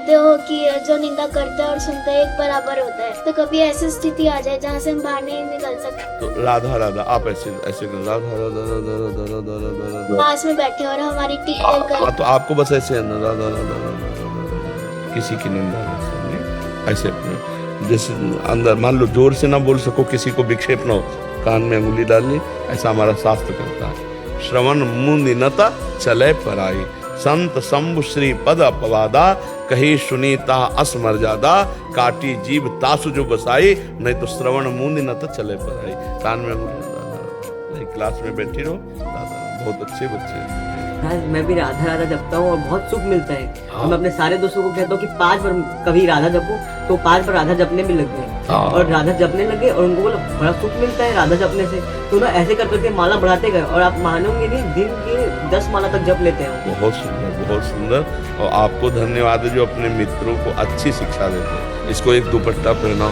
कहते हो कि जो निंदा करते हैं और सुनते हैं एक बराबर होता है, तो कभी ऐसी स्थिति आ जाए जहाँ से हम बाहर नहीं निकल सकते, तो राधा राधा आप ऐसे ऐसे कर, राधा राधा राधा राधा राधा राधा राधा। पास में बैठे और हमारी टिक कर तो आपको बस ऐसे राधा राधा राधा राधा, किसी की निंदा नहीं करनी, ऐसे अपने जैसे अंदर मान लो जोर से ना बोल सको, किसी को विक्षेप ना हो, कान में अंगुली डालनी, ऐसा हमारा शास्त्र करता है। श्रवण मुनिनता चले पराई, संत शंभु श्री पद अपवादा, कही सुनीता असमर्यादा, काटी जीव तासु जो बसाई, नहीं तो श्रवण मुनिनता चले पराई। कान में अंगुली, क्लास में बैठी रहो, बहुत अच्छे बच्चे हैं। मैं भी राधा राधा जपता हूँ और बहुत सुख मिलता है। और मैं अपने सारे दोस्तों को कहता हूँ कि 5 बार कभी राधा जपो, तो 5 बार राधा जपने भी लग गए और राधा जपने लगे और उनको बोला बड़ा सुख मिलता है राधा जपने से। तो ना ऐसे कर करके माला बढ़ाते गए और आप मानोगे नहीं, दिन के 10 माला तक जप लेते हैं। बहुत सुंदर, बहुत सुंदर। और आपको धन्यवाद है जो अपने मित्रों को अच्छी शिक्षा देते हैं। इसको एक दुपट्टा पहनाओ,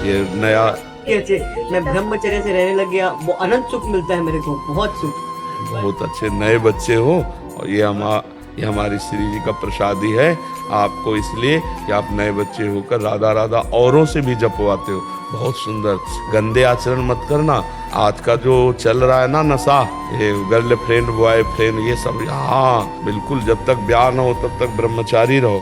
ये नया अच्छे मैं ब्रह्मचर्य से रहने लग गया, वो अनंत सुख मिलता है मेरे को, बहुत सुख। बहुत अच्छे नए बच्चे हो और ये हमारी श्री जी का प्रसादी है आपको, इसलिए कि आप नए बच्चे होकर राधा राधा औरों से भी जपवाते हो। बहुत सुंदर। गंदे आचरण मत करना। आज का जो चल रहा है ना नशा, ये गर्ल फ्रेंड बॉय फ्रेंड ये सब, हाँ बिल्कुल, जब तक ब्याह न हो तब तक ब्रह्मचारी रहो।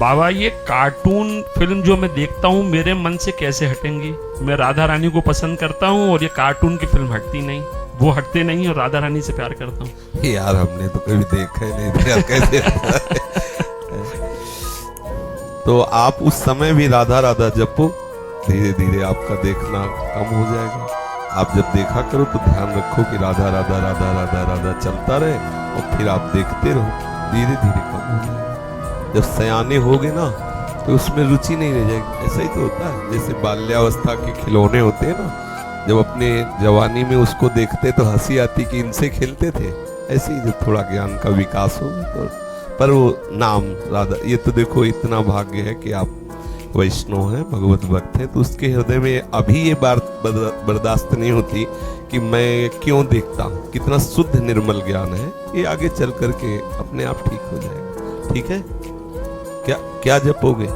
बाबा ये कार्टून फिल्म जो मैं देखता हूँ मेरे मन से कैसे हटेंगी? मैं राधा रानी को पसंद करता हूँ और ये कार्टून की फिल्म हटती नहीं, वो हटते नहीं और राधा रानी से प्यार करता हूँ। यार हमने तो कभी देखा ही नहीं था कैसे। तो आप उस समय भी राधा राधा जपो, धीरे धीरे आपका देखना कम हो जाएगा। आप जब देखा करो तो ध्यान रखो कि राधा राधा राधा राधा राधा चलता रहे और फिर आप देखते रहो, धीरे धीरे कम हो जाएगा। जब सयाने होगे ना तो उसमें रुचि नहीं रह जाएगी। ऐसा ही तो होता है, जैसे बाल्यावस्था के खिलौने होते हैं ना, जब अपने जवानी में उसको देखते तो हंसी आती कि इनसे खेलते थे। ऐसे ही जब थोड़ा ज्ञान का विकास हो तो, पर वो नाम राधा, ये तो देखो इतना भाग्य है कि आप वैष्णव हैं, भगवत भक्त हैं, तो उसके हृदय में अभी ये बात बर्दाश्त नहीं होती कि मैं क्यों देखता हूँ। कितना शुद्ध निर्मल ज्ञान है, ये आगे चल करके अपने आप ठीक हो जाएगा। ठीक है, क्या जपोगे?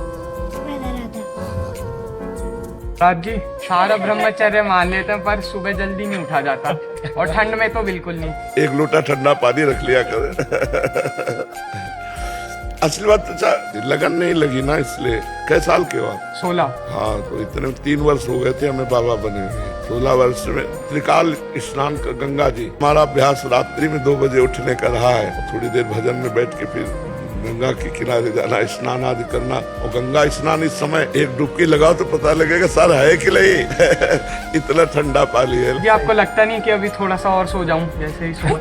राज जी सारा ब्रह्मचर्य मान लेते हैं पर सुबह जल्दी नहीं उठा जाता और ठंड में तो बिल्कुल नहीं। एक लोटा ठंडा पानी रख लिया कर। असली बात अच्छा लगन नहीं लगी ना, इसलिए। कै साल के हो आप? 16। हाँ, तो इतने 3 वर्ष हो गए थे हमें बाबा बने हुए। 16 वर्ष में त्रिकाल स्नान कर गंगा जी, हमारा अभ्यास रात्रि में 2 बजे उठने का रहा है। थोड़ी देर भजन में बैठ के फिर गंगा के किनारे जाना, स्नान आदि करना। और गंगा स्नान इस समय एक डुबकी लगाओ तो पता लगेगा सर है कि नहीं। इतना ठंडा पानी है। जी आपको लगता नहीं कि अभी थोड़ा सा और सो जाऊं जैसे ही सो?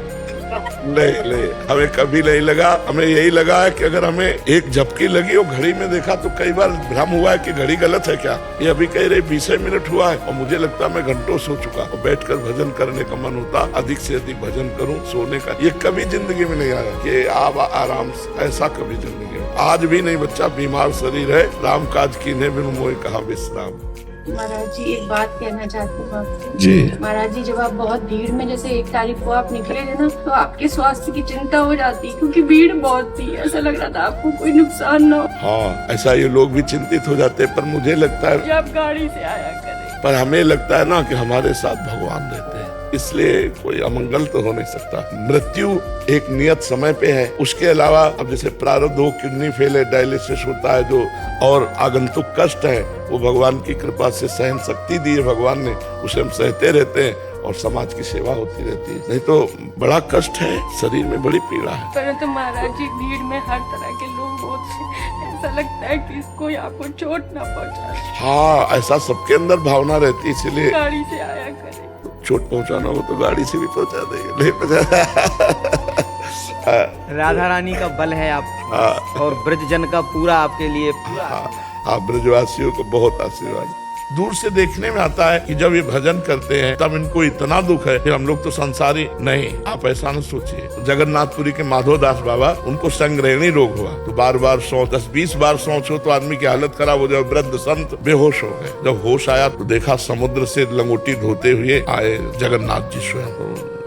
नहीं, हमें कभी नहीं लगा। हमें यही लगा है कि अगर हमें एक झपकी लगी और घड़ी में देखा तो कई बार भ्रम हुआ है कि घड़ी गलत है क्या। ये अभी कह रहे 20 मिनट हुआ है और मुझे लगता है मैं घंटों सो चुका। और बैठकर भजन करने का मन होता, अधिक से अधिक भजन करूं, सोने का। ये कभी जिंदगी में नहीं आया कि आप आराम से, ऐसा कभी जिंदगी में आज भी नहीं। बच्चा बीमार शरीर है, राम काज कीन्हे बिनु मोहि कहा विश्राम। महाराज जी एक बात कहना चाहती हूँ आपसे। जी महाराज जी, जब आप बहुत भीड़ में, जैसे 1 तारीख को आप निकले थे ना, तो आपके स्वास्थ्य की चिंता हो जाती क्योंकि भीड़ बहुत थी। ऐसा लग रहा था आपको कोई नुकसान ना हो। हाँ, ऐसा ये लोग भी चिंतित हो जाते हैं, पर मुझे लगता है कि आप गाड़ी से आया करें। पर हमें लगता है ना कि हमारे साथ भगवान रहते हैं, इसलिए कोई अमंगल तो हो नहीं सकता। मृत्यु एक नियत समय पे है। उसके अलावा अब जैसे प्रारब्ध हो, किडनी फेल है, डायलिसिस होता है जो, और आगंतुक कष्ट है, वो भगवान की कृपा से सहन शक्ति दी है भगवान ने, उसे हम सहते रहते हैं और समाज की सेवा होती रहती है। नहीं तो बड़ा कष्ट है, शरीर में बड़ी पीड़ा है। परंतु महाराज जी भीड़ में हर तरह के लोग होते हैं, ऐसा लगता है कि कोई आपको चोट ना पहुंचाए। हाँ, ऐसा सबके अंदर भावना रहती है, इसलिए गाड़ी से आया करें। चोट पहुंचाना हो तो गाड़ी से भी पहुंचा देंगे, नहीं पहुंचा। राधा रानी का बल है आप और ब्रजजन का पूरा आपके लिए। आप ब्रजवासियों को बहुत आशीर्वाद। दूर से देखने में आता है कि जब ये भजन करते हैं तब इनको इतना दुख है कि हम लोग तो संसारी नहीं। आप ऐसा न सोचिए। जगन्नाथपुरी के माधोदास बाबा, उनको संग्रहणी रोग हुआ तो बार बार शौच, 10-20 बार शौच हो तो आदमी की हालत खराब हो जाए। वृद्ध संत बेहोश हो गए। जब होश आया तो देखा समुद्र से लंगोटी धोते हुए आए जगन्नाथ जी स्वयं।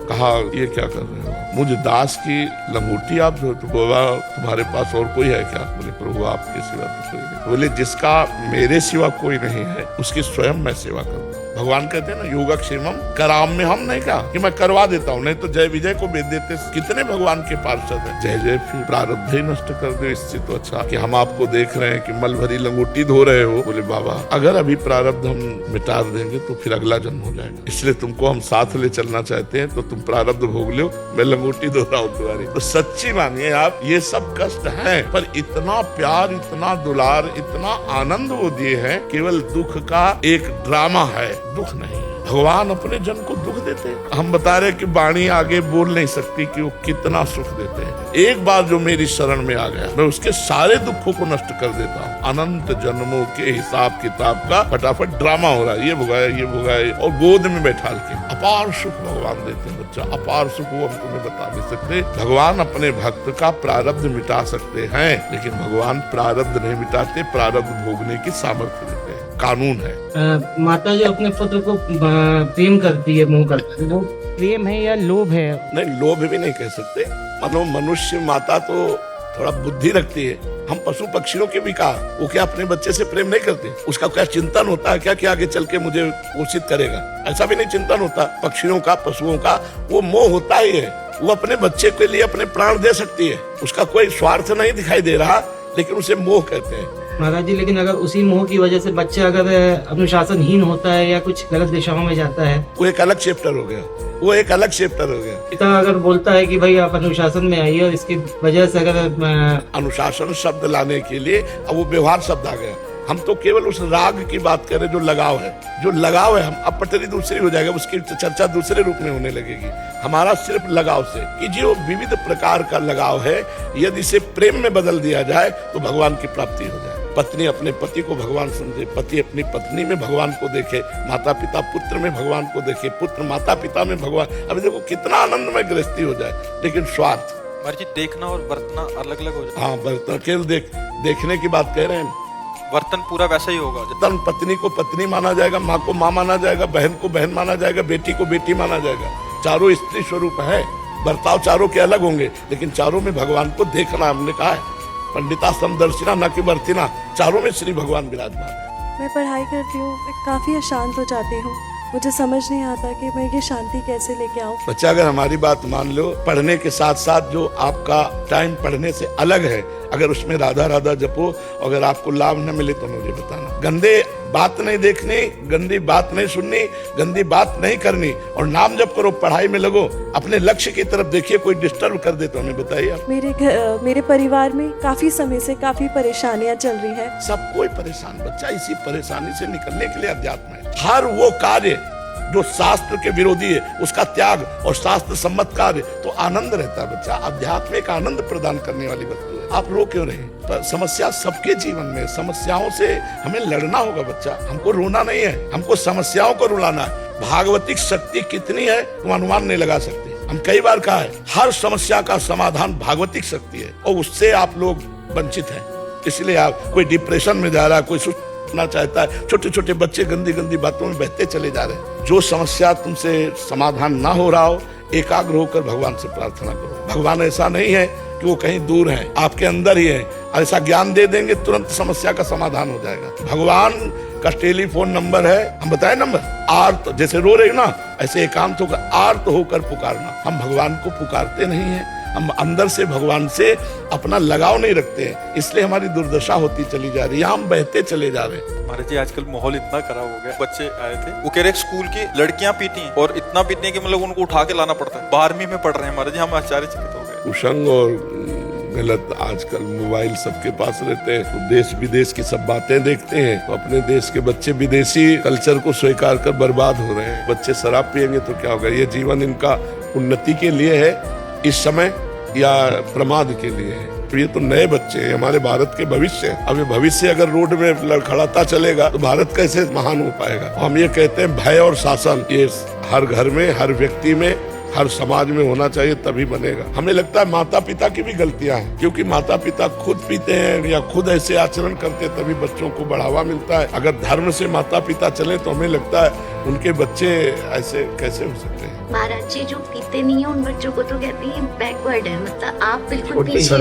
कहा ये क्या कर रहे हो? मुझे दास की लंगोटी आप दो। तो बाबा तुम्हारे पास और कोई है क्या? बोले प्रभु आपके सिवा तो कोई नहीं। बोले जिसका मेरे सिवा कोई नहीं है उसकी स्वयं मैं सेवा करूँ। भगवान कहते हैं ना योगक्षेमम कराम में हम नहीं कहा कि मैं करवा देता हूँ, नहीं तो जय विजय को भेज देते। कितने भगवान के पार्षद हैं। जय जय फिर प्रारब्ध ही नष्ट कर दे, इससे तो अच्छा कि हम आपको देख रहे हैं कि मल भरी लंगोटी धो रहे हो। बोले बाबा अगर अभी प्रारब्ध हम मिटा देंगे तो फिर अगला जन्म हो जाएगा, इसलिए तुमको हम साथ ले चलना चाहते हैं, तो तुम प्रारब्ध भोग लो, मैं लंगोटी धो रहा हूँ तुम्हारी। तो सच्ची मानिए आप, ये सब कष्ट है पर इतना प्यार, इतना दुलार, इतना आनंद वो दिए हैं। केवल दुख का एक ड्रामा है, दुख नहीं। भगवान अपने जन को दुख देते हैं। हम बता रहे कि वाणी आगे बोल नहीं सकती कि वो कितना सुख देते हैं। एक बार जो मेरी शरण में आ गया मैं उसके सारे दुखों को नष्ट कर देता हूँ। अनंत जन्मों के हिसाब किताब का फटाफट ड्रामा हो रहा है, ये भुगाए और गोद में बैठाल के अपार सुख भगवान देते हैं। बच्चा अपार सुख वो हम तुम्हें बता नहीं सकते। भगवान अपने भक्त का प्रारब्ध मिटा सकते हैं, लेकिन भगवान प्रारब्ध नहीं मिटाते, प्रारब्ध भोगने की सामर्थ्य देते हैं। कानून है। माता जो अपने पुत्र को प्रेम करती है, मोह करती है, वो प्रेम है या लोभ है? नहीं, लोभ भी नहीं कह सकते। मानो मनुष्य माता तो थोड़ा बुद्धि रखती है। हम पशु पक्षियों के भी कहा, वो क्या अपने बच्चे से प्रेम नहीं करते? उसका क्या चिंतन होता है क्या कि आगे चल के मुझे पोषित करेगा? ऐसा भी नहीं चिंतन होता। पक्षियों का, पशुओं का वो मोह होता ही है। वो अपने बच्चे के लिए अपने प्राण दे सकती है, उसका कोई स्वार्थ नहीं दिखाई दे रहा, लेकिन उसे मोह कहते हैं। महाराज जी, लेकिन अगर उसी मोह की वजह से बच्चा अगर अनुशासनहीन होता है या कुछ गलत दिशाओं में जाता है, वो एक अलग चैप्टर हो गया, वो एक अलग चैप्टर हो गया। पिता अगर बोलता है कि भाई आप अनुशासन में आइए और इसकी वजह से अगर अनुशासन शब्द लाने के लिए अब वो व्यवहार शब्द आ गया। हम तो केवल उस राग की बात करें जो लगाव है, हम अब पटरी दूसरी हो जाएगा, उसकी चर्चा दूसरे रूप में होने लगेगी। हमारा सिर्फ लगाव से कि जो विविध प्रकार का लगाव है, यदि इसे प्रेम में बदल दिया जाए तो भगवान की प्राप्ति हो जाए। पत्नी अपने पति को भगवान समझे, पति अपनी पत्नी में भगवान को देखे, माता पिता पुत्र में भगवान को देखे, पुत्र माता पिता में भगवान। अभी देखो कितना आनंदमय गृहस्थी हो जाए, लेकिन स्वार्थ मर्जी देखना और बरतना अलग अलग हो जाए। हाँ, बर्तन केवल देखने की बात कह रहे हैं। वर्तन पूरा वैसा ही होगा। तन पत्नी को पत्नी माना जाएगा, माँ को माँ माना जाएगा, बहन को बहन माना जाएगा, बेटी को बेटी माना जाएगा। चारों स्त्री स्वरूप है, बर्ताव चारों के अलग होंगे, लेकिन चारों में भगवान को देखना। हमने कहा है पंडिता समदर्शिना न कि बर्तिना, चारों में श्री भगवान विराजमान है। मैं पढ़ाई करती हूँ, काफी अशांत हो जाती हूँ। मुझे समझ नहीं आता कि मैं ये शांति कैसे लेके आऊँ। बच्चा अगर हमारी बात मान लो, पढ़ने के साथ साथ जो आपका टाइम पढ़ने से अलग है, अगर उसमें राधा राधा जपो, अगर आपको लाभ न मिले तो मुझे बताना। गंदे बात नहीं देखनी, गंदी बात नहीं सुननी, गंदी बात नहीं करनी, और नाम जप करो, पढ़ाई में लगो, अपने लक्ष्य की तरफ देखिए। कोई डिस्टर्ब कर दे तो हमें बताइए। मेरे परिवार में काफी समय से काफी परेशानियां चल रही है। सब कोई परेशान बच्चा, इसी परेशानी से निकलने के लिए अध्यात्म है। हर वो कार्य जो शास्त्र के विरोधी है उसका त्याग, और शास्त्र सम्मत कार्य तो आनंद रहता है। बच्चा अध्यात्म एक आनंद प्रदान करने वाली वस्तु है। आप रो क्यों रहे? पर समस्या सबके जीवन में, समस्याओं से हमें लड़ना होगा बच्चा। हमको रोना नहीं है, हमको समस्याओं को रुलाना है। भागवतिक शक्ति कितनी है तुम अनुमान नहीं लगा सकते। हम कई बार कहा है, हर समस्या का समाधान भागवतिक शक्ति है, और उससे आप लोग वंचित हैं। इसलिए आप, कोई डिप्रेशन में जा रहा है, कोई सुनना चाहता है, छोटे छोटे बच्चे गंदी गंदी बातों में बहते चले जा रहे हैं। जो समस्या तुमसे समाधान ना हो रहा हो, एकाग्र होकर भगवान से प्रार्थना करो। भगवान ऐसा नहीं है कि वो कहीं दूर है, आपके अंदर ही है। ऐसा ज्ञान दे देंगे तुरंत समस्या का समाधान हो जाएगा। भगवान का टेलीफोन नंबर है, हम बताए नंबर, आर्त, जैसे रो रहे ना ऐसे एकांत होकर आर्त होकर पुकारना। हम भगवान को पुकारते नहीं है, हम अंदर से भगवान से अपना लगाव नहीं रखते हैं, इसलिए हमारी दुर्दशा होती चली जा रही है, हम बहते चले जा रहे हैं। महाराज जी, आजकल माहौल इतना खराब हो गया। बच्चे आए थे, वो कह रहे स्कूल की लड़कियां पीती हैं, और इतना पीती हैं कि मतलब उनको उठा के लाना पड़ता है। 12वीं में पढ़ रहे हैं महाराज जी, हम आश्चर्यचकित हो गए। कुसंग और गलत, आजकल मोबाइल सबके पास रहते हैं, तो देश विदेश की सब बातें देखते हैं, तो अपने देश के बच्चे विदेशी कल्चर को स्वीकार कर बर्बाद हो रहे हैं। बच्चे शराब पिएंगे तो क्या होगा? ये जीवन इनका उन्नति के लिए है इस समय या प्रमाद के लिए है? तो ये तो नए बच्चे हैं, हमारे भारत के भविष्य हैं। अब ये भविष्य अगर रोड में लड़खड़ाता चलेगा तो भारत कैसे महान हो पाएगा? हम ये कहते हैं भय और शासन, ये हर घर में, हर व्यक्ति में, हर समाज में होना चाहिए, तभी बनेगा। हमें लगता है माता पिता की भी गलतियां हैं, क्योंकि माता पिता खुद पीते हैं या खुद ऐसे आचरण करते हैं, तभी बच्चों को बढ़ावा मिलता है। अगर धर्म से माता पिता चले तो हमें लगता है उनके बच्चे ऐसे कैसे हो सकते हैं? महाराज जी जो पीते नहीं है उन बच्चों को तो कहती है बैकवर्ड है, मतलब आप बिल्कुल पीछे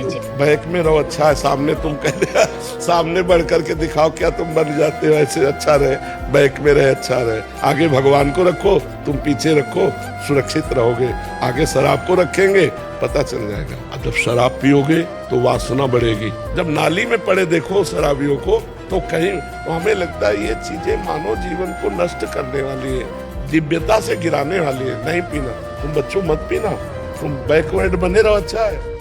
जी। बैक में रहो, अच्छा है। सामने तुम कह रहे सामने बढ़ करके दिखाओ, क्या तुम बन जाते हो ऐसे? अच्छा रहे, बैक में रहे, अच्छा रहे। आगे भगवान को रखो, तुम पीछे रखो, सुरक्षित रहोगे। आगे शराब को रखेंगे, पता चल जाएगा। अब जब शराब पियोगे तो वासना बढ़ेगी। जब नाली में पड़े देखो शराबियों को तो कहीं तो हमें लगता है ये चीजें मानव जीवन को नष्ट करने वाली है, दिव्यता से गिराने वाली है। नहीं पीना, तुम बच्चों मत पीना, तुम बैकवर्ड बने रहो, अच्छा है।